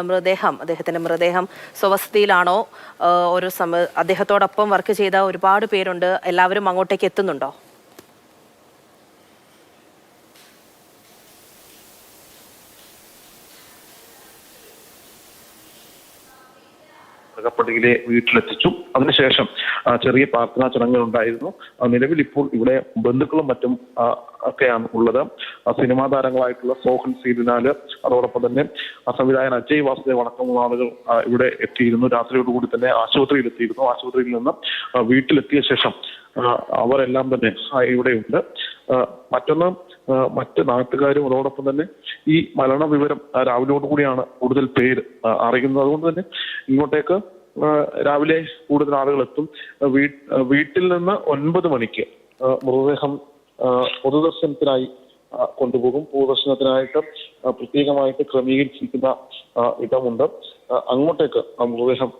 അദ്ദേഹത്തിന്റെ മൃതദേഹം സ്വവസതിയിലാണോ? അദ്ദേഹത്തോടൊപ്പം വർക്ക് ചെയ്ത ഒരുപാട് പേരുണ്ട്. എല്ലാവരും അങ്ങോട്ടേക്ക് എത്തുന്നുണ്ടോ? മൃഗപ്പള്ളിയിലെ വീട്ടിലെത്തിച്ചു. അതിനുശേഷം ചെറിയ പ്രാർത്ഥനാ ചടങ്ങുകൾ ഉണ്ടായിരുന്നു. നിലവിൽ ഇപ്പോൾ ഇവിടെ ബന്ധുക്കളും മറ്റും ഒക്കെയാണ് ഉള്ളത്. സിനിമാ താരങ്ങളായിട്ടുള്ള സോഹൻ സീരിനാല്, അതോടൊപ്പം തന്നെ സംവിധായകൻ അജയ് വാസുദേവ് അടക്കമുള്ള ആളുകൾ ഇവിടെ എത്തിയിരുന്നു. രാത്രിയോടുകൂടി തന്നെ ആശുപത്രിയിൽ എത്തിയിരുന്നു. ആശുപത്രിയിൽ നിന്ന് വീട്ടിലെത്തിയ ശേഷം അവരെല്ലാം തന്നെ ഇവിടെയുണ്ട്. മറ്റ് നാട്ടുകാരും അതോടൊപ്പം തന്നെ ഈ മരണ വിവരം രാവിലെയോടുകൂടിയാണ് കൂടുതൽ പേര് അറിയുന്നത്. അതുകൊണ്ട് തന്നെ ഇങ്ങോട്ടേക്ക് രാവിലെ കൂടുതൽ ആളുകൾ എത്തും. വീട്ടിൽ നിന്ന് 9 മണിക്ക് മൃതദേഹം പൊതുദർശനത്തിനായി കൊണ്ടുപോകും. പൊതുദർശനത്തിനായിട്ട് പ്രത്യേകമായിട്ട് ക്രമീകരിച്ചിരിക്കുന്ന ഇടമുണ്ട്. അങ്ങോട്ടേക്ക് മൃതദേഹം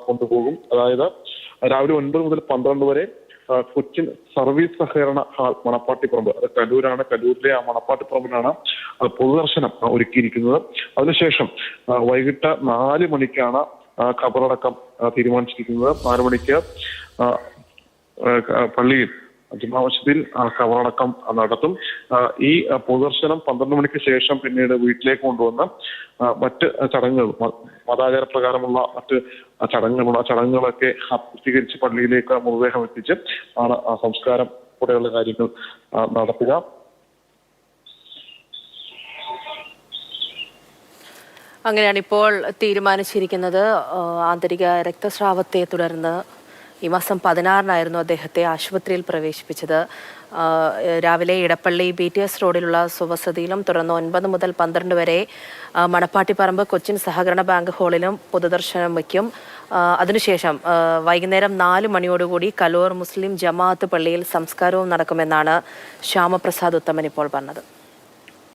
കൊണ്ടുപോകും. അതായത് രാവിലെ 9 മുതൽ 12 വരെ കൊച്ചിൻ സർവീസ് സഹകരണ ഹാൾ മണപ്പാട്ടിപ്പറമ്പ്, അത് കലൂരാണ്. കലൂരിലെ ആ മണപ്പാട്ടിപ്പറമ്പിലാണ് പൊതുദർശനം ഒരുക്കിയിരിക്കുന്നത്. അതിനുശേഷം വൈകിട്ട് 4 മണിക്കാണ് ഖബറടക്കം തീരുമാനിച്ചിരിക്കുന്നത്. 4 മണിക്ക് പള്ളിയിൽ ജുമാ മസ്ജിദിൽ ഖബറടക്കം നടത്തും. ഈ പൊതുദർശനം 12 മണിക്ക് ശേഷം പിന്നീട് വീട്ടിലേക്ക് കൊണ്ടുവന്ന് മറ്റ് ചടങ്ങുകൾ, മതാചാര പ്രകാരമുള്ള മറ്റ് ചടങ്ങുകളുണ്ട്. ആ ചടങ്ങുകളൊക്കെ പൂർത്തീകരിച്ച് പള്ളിയിലേക്ക് മൃതദേഹം എത്തിച്ച് ആണ് സംസ്കാരം കൂടെയുള്ള കാര്യങ്ങൾ നടത്തുക. അങ്ങനെയാണ് ഇപ്പോൾ തീരുമാനിച്ചിരിക്കുന്നത്. ആന്തരിക രക്തസ്രാവത്തെ തുടർന്ന് ഈ മാസം 16-നായിരുന്നു അദ്ദേഹത്തെ ആശുപത്രിയിൽ പ്രവേശിപ്പിച്ചത്. രാവിലെ ഇടപ്പള്ളി BTS റോഡിലുള്ള സ്വവസതിയിലും തുടർന്ന് 9 മുതൽ 12 വരെ മണപ്പാട്ടിപ്പറമ്പ് കൊച്ചിൻ സഹകരണ ബാങ്ക് ഹാളിലും പൊതുദർശനം വയ്ക്കും. അതിനുശേഷം വൈകുന്നേരം 4 മണിയോടുകൂടി കലൂർ മുസ്ലിം ജമാഅത്ത് പള്ളിയിൽ സംസ്കാരവും നടക്കുമെന്നാണ് ശ്യാമപ്രസാദ് ഉത്തമൻ ഇപ്പോൾ പറഞ്ഞത്.